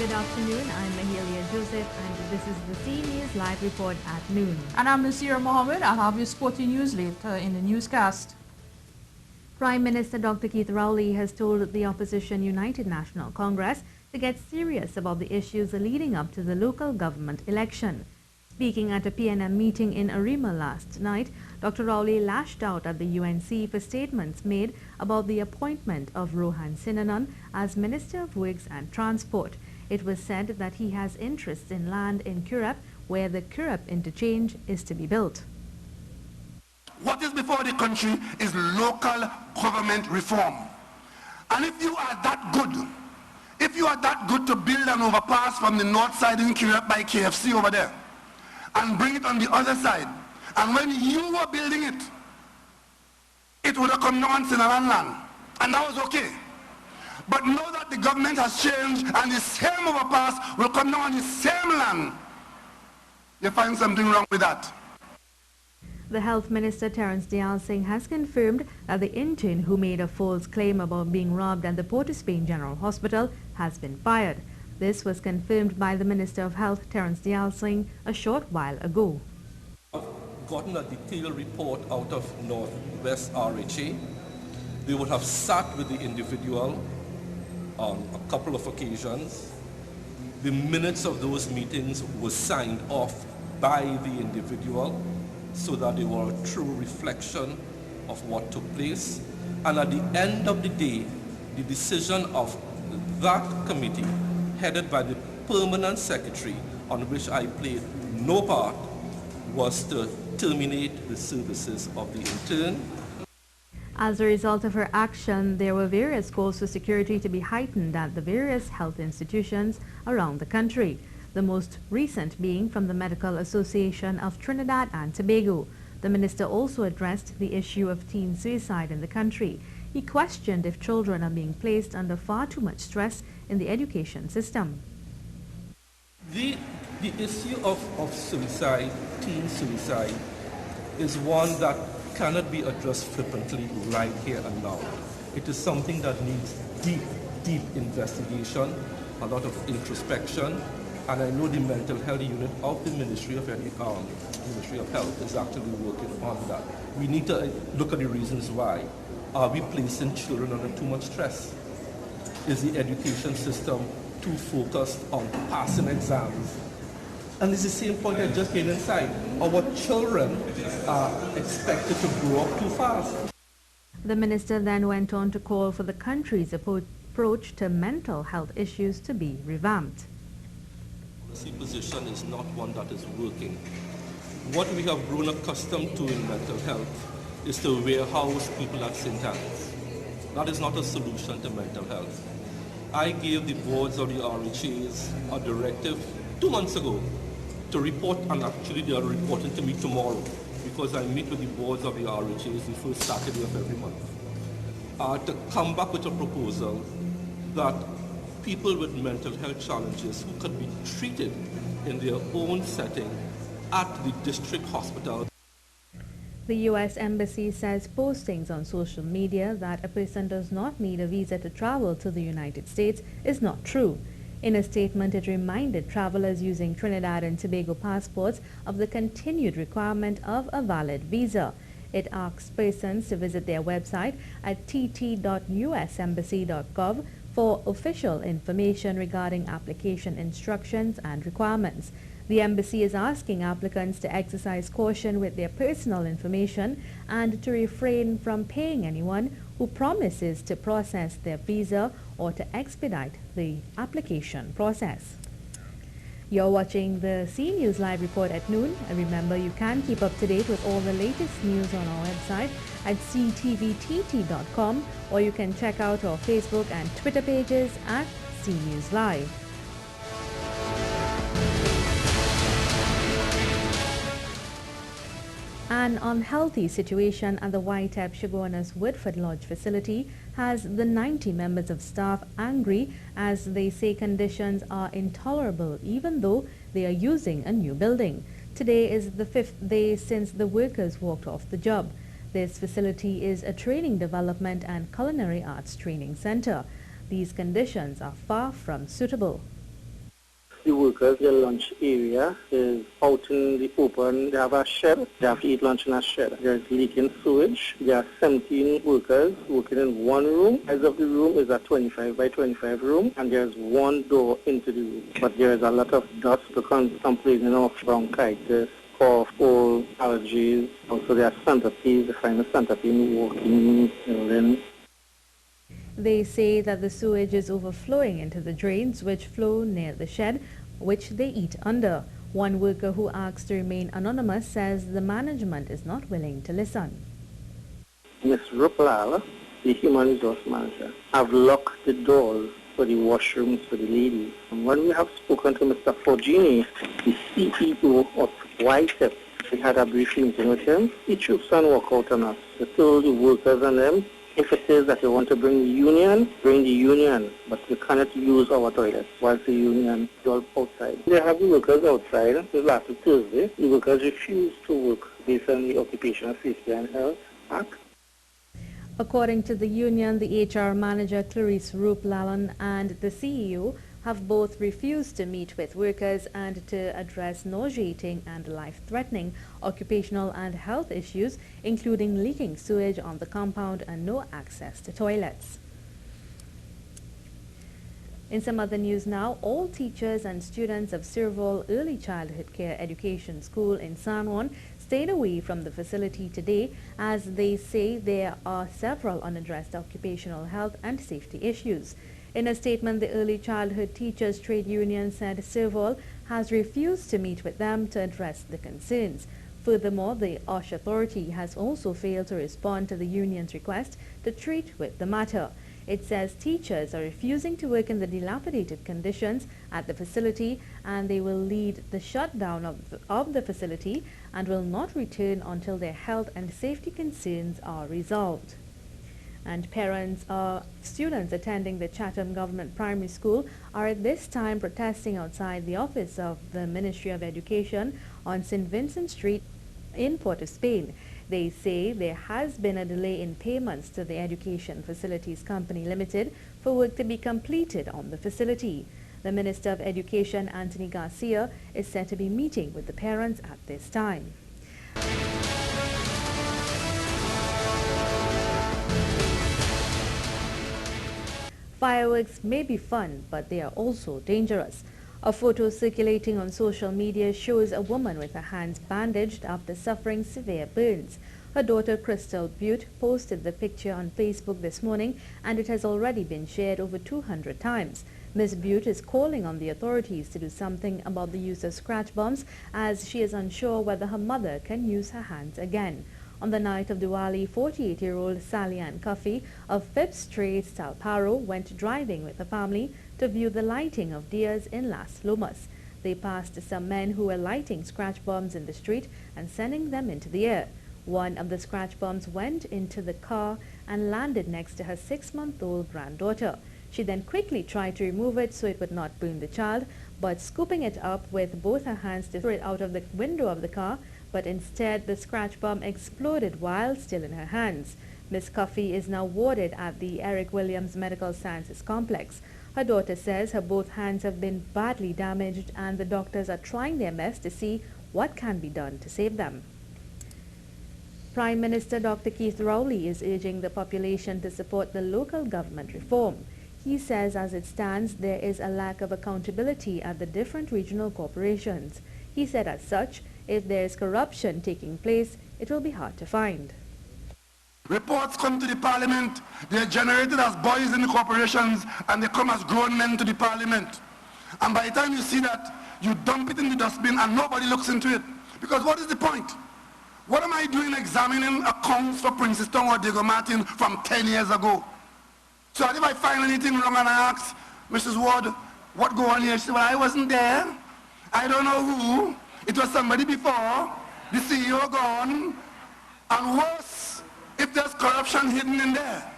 Good afternoon. I'm Mahalia Joseph and this is the C News Live Report at noon. And I'm Nasira Mohammed. I'll have your sporting news later in the newscast. Prime Minister Dr. Keith Rowley has told the opposition United National Congress to get serious about the issues leading up to the local government election. Speaking at a PNM meeting in Arima last night, Dr. Rowley lashed out at the UNC for statements made about the appointment of Rohan Sinanan as Minister of Works and Transport. It was said that he has interests in land in Kurup, where the Kurup interchange is to be built. What is before the country is local government reform. And if you are that good to build an overpass from the north side in Kurup by KFC over there, and bring it on the other side, and when you were building it, it would have come down on Sinaran land, and that was okay. But now that the government has changed and the same overpass will come down on the same land, you find something wrong with that. The Health Minister Terence Dayal Singh has confirmed that the intern who made a false claim about being robbed at the Port of Spain General Hospital has been fired. This was confirmed by the Minister of Health Terence Dayal Singh a short while ago. I've gotten a detailed report out of Northwest RHA. They would have sat with the individual on a couple of occasions. The minutes of those meetings were signed off by the individual so that they were a true reflection of what took place. And at the end of the day, the decision of that committee, headed by the permanent secretary, on which I played no part, was to terminate the services of the intern. As a result of her action, there were various calls for security to be heightened at the various health institutions around the country. The most recent being from the Medical Association of Trinidad and Tobago. The minister also addressed the issue of teen suicide in the country. He questioned if children are being placed under far too much stress in the education system. The issue of suicide, teen suicide, is one that cannot be addressed flippantly right here and now. It is something that needs deep investigation, a lot of introspection, and I know the mental health unit of the Ministry of Health is actually working on that. We need to look at the reasons why. Are we placing children under too much stress? Is the education system too focused on passing exams? And it's the same point I just came inside. Our children are expected to grow up too fast. The minister then went on to call for the country's approach to mental health issues to be revamped. The position is not one that is working. What we have grown accustomed to in mental health is to warehouse people at St. Anne's. That is not a solution to mental health. I gave the boards of the RHAs a directive 2 months ago to report, and actually they are reporting to me tomorrow because I meet with the boards of the RHAs the first Saturday of every month, to come back with a proposal that people with mental health challenges who could be treated in their own setting at the district hospital. The U.S. Embassy says postings on social media that a person does not need a visa to travel to the United States is not true. In a statement, it reminded travelers using Trinidad and Tobago passports of the continued requirement of a valid visa. It asks persons to visit their website at tt.usembassy.gov for official information regarding application instructions and requirements. The embassy is asking applicants to exercise caution with their personal information and to refrain from paying anyone who promises to process their visa or to expedite the application process. You're watching the C News Live Report at noon, and remember you can keep up to date with all the latest news on our website at ctvtt.com, or you can check out our Facebook and Twitter pages at C News Live. An unhealthy situation at the Whitep Shogunas Woodford Lodge facility has the 90 members of staff angry as they say conditions are intolerable even though they are using a new building. Today is the 5th day since the workers walked off the job. This facility is a training development and culinary arts training center. These conditions are far from suitable. the workers, their lunch area is out in the open. They have a shed. They have to eat lunch in a shed. There's leaking sewage. There are 17 workers working in one room. The size of the room is a 25 by 25 room, and there's one door into the room. But there is a lot of dust because complaining of bronchitis, cough, cold, allergies. Also, there are centipedes. They find a centipede walking in. They say that the sewage is overflowing into the drains which flow near the shed, which they eat under. One worker who asked to remain anonymous says the management is not willing to listen. Ms. Ruplal, the human resource manager, have locked the doors for the washrooms for the ladies. And when we have spoken to Mr. Forgini, the CEO of YTEP, we had a brief meeting with him. He chose to walk out on us. He told the workers and them, if it is that you want to bring the union, but you cannot use our toilets whilst the union is all outside. They have the workers outside. Last Thursday, the workers refused to work based on the Occupational Safety and Health Act. According to the union, the HR manager Clarice Ruplalan and the CEO have both refused to meet with workers and to address nauseating and life-threatening occupational and health issues, including leaking sewage on the compound and no access to toilets. In some other news now, all teachers and students of Serval Early Childhood Care Education School in San Juan stayed away from the facility today as they say there are several unaddressed occupational health and safety issues. In a statement, the Early Childhood Teachers Trade Union said Serval has refused to meet with them to address the concerns. Furthermore, the OSH authority has also failed to respond to the union's request to treat with the matter. It says teachers are refusing to work in the dilapidated conditions at the facility and they will lead the shutdown of the facility and will not return until their health and safety concerns are resolved. And parents of students attending the Chatham Gov't Primary School are at this time protesting outside the office of the Ministry of Education on St. Vincent Street in Port of Spain. They say there has been a delay in payments to the Education Facilities Company Limited for work to be completed on the facility. The Minister of Education, Anthony Garcia, is said to be meeting with the parents at this time. Fireworks may be fun, but they are also dangerous. A photo circulating on social media shows a woman with her hands bandaged after suffering severe burns. Her daughter Crystal Butte posted the picture on Facebook this morning and it has already been shared over 200 times. Ms. Butte is calling on the authorities to do something about the use of scratch bombs as she is unsure whether her mother can use her hands again. On the night of Diwali, 48-year-old Sally Ann Cuffey of Phipps Strait, Stalparo, went driving with her family to view the lighting of deers in Las Lomas. They passed some men who were lighting scratch bombs in the street and sending them into the air. One of the scratch bombs went into the car and landed next to her 6-month-old granddaughter. She then quickly tried to remove it so it would not burn the child, but scooping it up with both her hands to throw it out of the window of the car, but instead the scratch bomb exploded while still in her hands. Miss Cuffey is now warded at the Eric Williams Medical Sciences Complex. Her daughter says her both hands have been badly damaged and the doctors are trying their best to see what can be done to save them. Prime Minister Dr. Keith Rowley is urging the population to support the local government reform. He says as it stands, there is a lack of accountability at the different regional corporations. He said as such, if there is corruption taking place, it will be hard to find. Reports come to the parliament, they are generated as boys in the corporations and they come as grown men to the parliament. And by the time you see that, you dump it in the dustbin and nobody looks into it. Because what is the point? What am I doing examining accounts for Princess Tong or Diego Martin from 10 years ago? So if I find anything wrong and I ask Mrs. Ward, what go on here? She said, well, I wasn't there. I don't know who. It was somebody before. The CEO gone. And worse, if there's corruption hidden in there,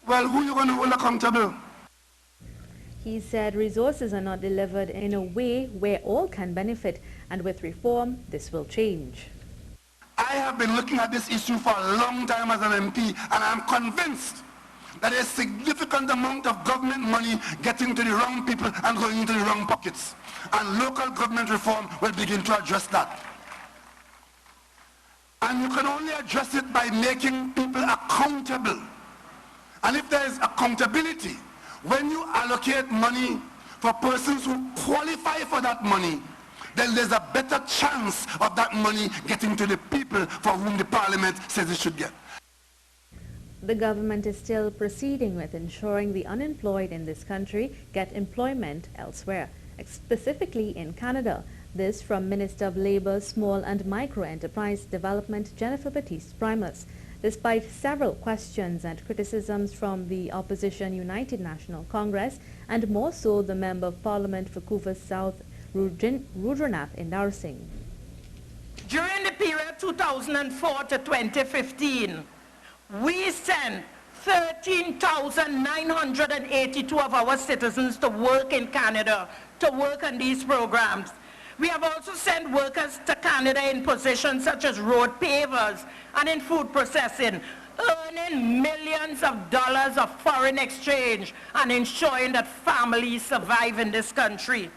well, who are you going to hold accountable? He said resources are not delivered in a way where all can benefit, and with reform, this will change. I have been looking at this issue for a long time as an MP, and I'm convinced that a significant amount of government money getting to the wrong people and going into the wrong pockets. And local government reform will begin to address that. And you can only address it by making people accountable. And if there is accountability, when you allocate money for persons who qualify for that money, then there's a better chance of that money getting to the people for whom the parliament says it should get. The government is still proceeding with ensuring the unemployed in this country get employment elsewhere, specifically in Canada. This from Minister of Labour, Small and Micro Enterprise Development, Jennifer Baptiste-Primus. Despite several questions and criticisms from the opposition United National Congress, and more so the Member of Parliament for Coufous South, Rudranath Indarsingh. During the period 2004 to 2015, we sent 13,982 of our citizens to work in Canada, to work on these programs. We have also sent workers to Canada in positions such as road pavers and in food processing, earning millions of dollars of foreign exchange and ensuring that families survive in this country.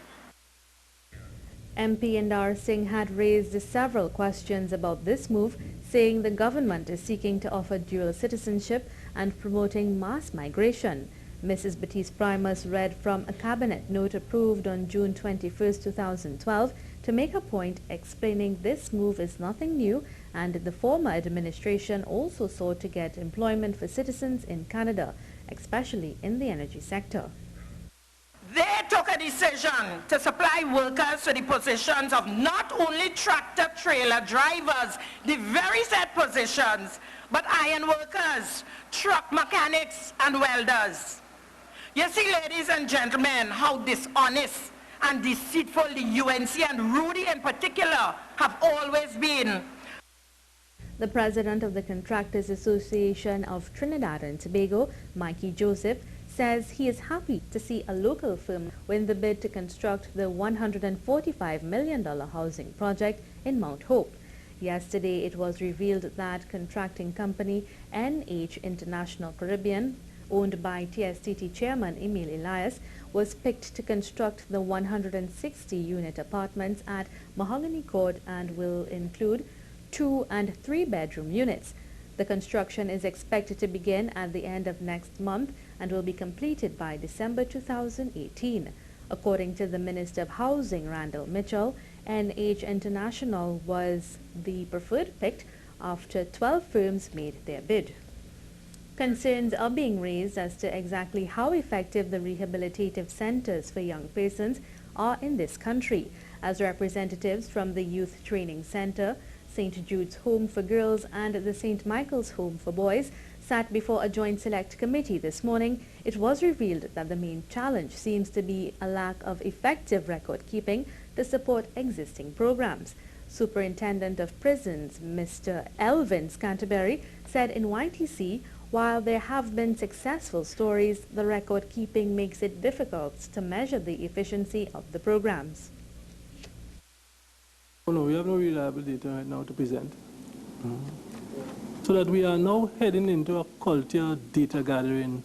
MP Indarsingh had raised several questions about this move, saying the government is seeking to offer dual citizenship and promoting mass migration. Mrs. Baptiste-Primus read from a cabinet note approved on June 21, 2012, to make a point explaining this move is nothing new and the former administration also sought to get employment for citizens in Canada, especially in the energy sector. They took a decision to supply workers to the positions of not only tractor-trailer drivers, the very set positions, but iron workers, truck mechanics, and welders. You see, ladies and gentlemen, how dishonest and deceitful the UNC and Rudy in particular have always been. The president of the Contractors Association of Trinidad and Tobago, Mikey Joseph, says he is happy to see a local firm win the bid to construct the $145 million housing project in Mount Hope. Yesterday, it was revealed that contracting company NH International Caribbean, owned by TSTT chairman Emil Elias, was picked to construct the 160-unit apartments at Mahogany Court and will include 2- and 3-bedroom units. The construction is expected to begin at the end of next month and will be completed by December 2018. According to the Minister of Housing, Randall Mitchell, NH International was the preferred pick after 12 firms made their bid. Concerns are being raised as to exactly how effective the rehabilitative centers for young persons are in this country, as representatives from the Youth Training Center, St. Jude's Home for Girls and the St. Michael's Home for Boys sat before a joint select committee this morning. It was revealed that the main challenge seems to be a lack of effective record keeping to support existing programs. Superintendent of Prisons, Mr. Elvin Canterbury, said in YTC, while there have been successful stories, the record keeping makes it difficult to measure the efficiency of the programs. Oh no, we have no reliable data right now to present. So that we are now heading into a culture data gathering.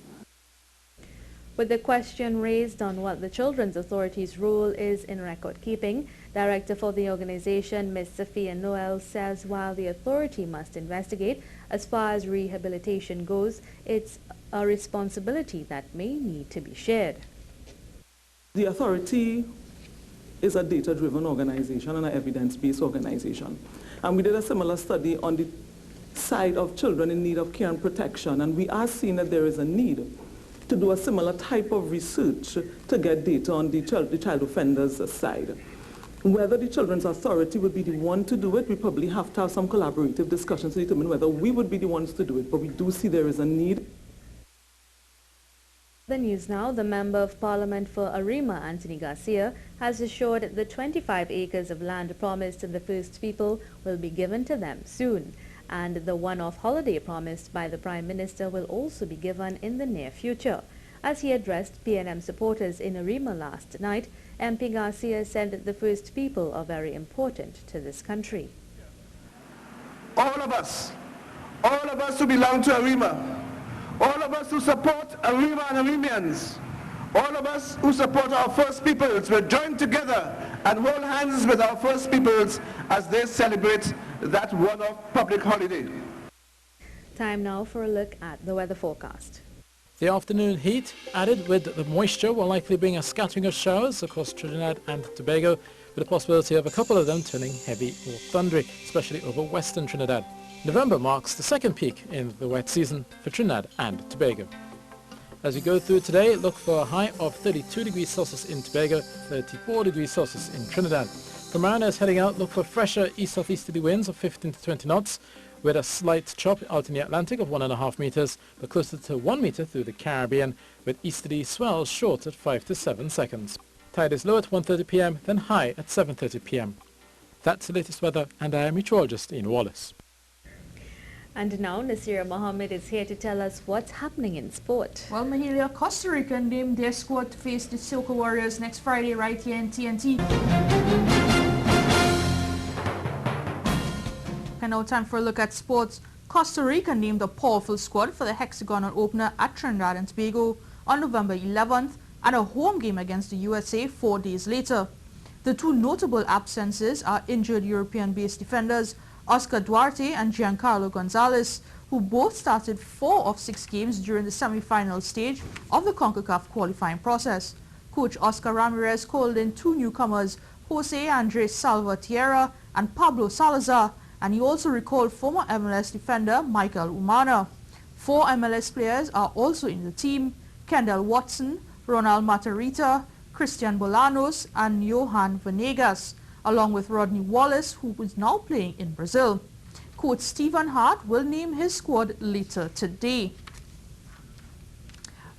With the question raised on what the Children's Authority's role is in record keeping, Director for the organization, Ms. Sophia Noel, says while the authority must investigate, as far as rehabilitation goes, it's a responsibility that may need to be shared. The authority is a data-driven organization and an evidence-based organization. And we did a similar study on the side of children in need of care and protection, and we are seeing that there is a need to do a similar type of research to get data on the child offenders side. Whether the Children's Authority would be the one to do it, we probably have to have some collaborative discussions to determine whether we would be the ones to do it, but we do see there is a need. The news now, the Member of Parliament for Arima, Anthony Garcia, has assured the 25 acres of land promised to the First People will be given to them soon, and the one-off holiday promised by the Prime Minister will also be given in the near future. As he addressed PNM supporters in Arima last night, MP Garcia said that the First People are very important to this country. All of us who belong to Arima, all of us who support Arima and Arimians, all of us who support our First Peoples will join together and hold hands with our First Peoples as they celebrate that one-off public holiday. Time now for a look at the weather forecast. The afternoon heat added with the moisture will likely bring a scattering of showers across Trinidad and Tobago, with a possibility of a couple of them turning heavy or thundery, especially over western Trinidad. November marks the second peak in the wet season for Trinidad and Tobago. As we go through today, look for a high of 32 degrees Celsius in Tobago, 34 degrees Celsius in Trinidad. For mariners heading out, look for fresher east-southeasterly winds of 15 to 20 knots, with a slight chop out in the Atlantic of 1.5 meters, but closer to 1 meter through the Caribbean, with easterly swells short at 5 to 7 seconds. Tide is low at 1:30 p.m., then high at 7:30 p.m. That's the latest weather, and I am meteorologist Ian Wallace. And now Nasira Mohammed is here to tell us what's happening in sport. Well, Mahalia, Costa Rica named their squad to face the Soca Warriors next Friday right here in TNT. And now time for a look at sports. Costa Rica named a powerful squad for the hexagonal opener at Trinidad and Tobago on November 11th and a home game against the USA 4 days later. The two notable absences are injured European-based defenders Oscar Duarte and Giancarlo Gonzalez, who both started 4 of 6 games during the semi-final stage of the CONCACAF qualifying process. Coach Oscar Ramirez called in 2 newcomers, Jose Andres Salvatierra and Pablo Salazar, and he also recalled former MLS defender Michael Umana. 4 MLS players are also in the team: Kendall Watson, Ronald Matarrita, Christian Bolanos and Johan Venegas, along with Rodney Wallace, who is now playing in Brazil. Coach Stephen Hart will name his squad later today.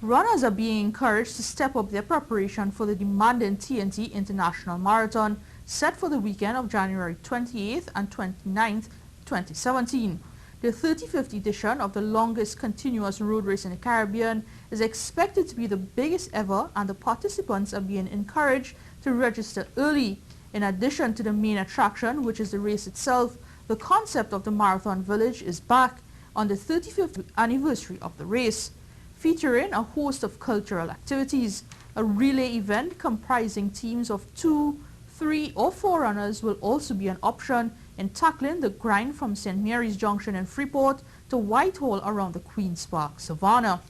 Runners are being encouraged to step up their preparation for the demanding TNT International Marathon set for the weekend of January 28th and 29th, 2017. The 35th edition of the longest continuous road race in the Caribbean is expected to be the biggest ever, and the participants are being encouraged to register early. In addition to the main attraction, which is the race itself, the concept of the Marathon Village is back on the 35th anniversary of the race, featuring a host of cultural activities. A relay event comprising teams of 2, 3 or 4 runners will also be an option in tackling the grind from St. Mary's Junction in Freeport to Whitehall around the Queen's Park Savannah.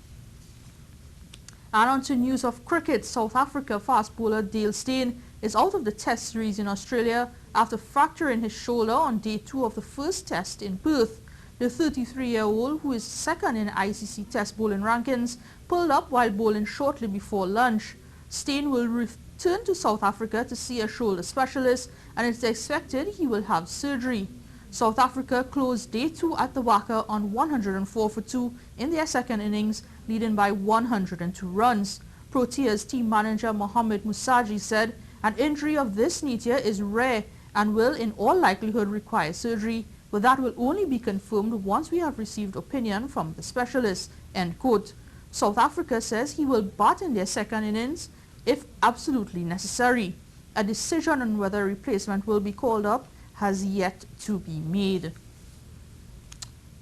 And on to news of cricket. South Africa fast bowler Dale Steyn is out of the Test series in Australia after fracturing his shoulder on day 2 of the first Test in Perth. The 33-year-old, who is second in ICC Test bowling rankings, pulled up while bowling shortly before lunch. Steyn will return to South Africa to see a shoulder specialist, and it's expected he will have surgery. South Africa closed day 2 at the Wacker on 104 for 2 in their second innings, leading by 102 runs. Proteas team manager Mohamed Musaji said, "An injury of this nature is rare and will in all likelihood require surgery, but that will only be confirmed once we have received opinion from the specialist." End quote. South Africa says he will bat in their second innings if absolutely necessary. A decision on whether a replacement will be called up has yet to be made.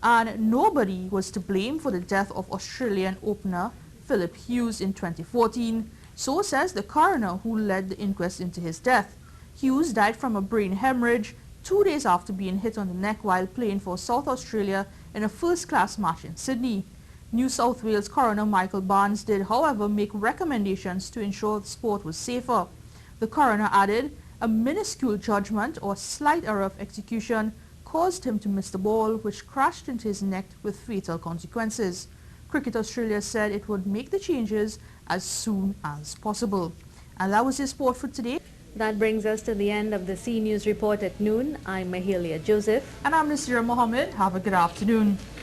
And nobody was to blame for the death of Australian opener Philip Hughes in 2014. So says the coroner who led the inquest into his death. Hughes died from a brain hemorrhage 2 days after being hit on the neck while playing for South Australia in a first-class match in Sydney. New South Wales coroner Michael Barnes did, however, make recommendations to ensure the sport was safer. The coroner added, "A minuscule judgment or slight error of execution caused him to miss the ball, which crashed into his neck with fatal consequences." Cricket Australia said it would make the changes as soon as possible. And that was your sport for today. That brings us to the end of the C News Report at noon. I'm Mahalia Joseph. And I'm Nasira Mohammed. Have a good afternoon.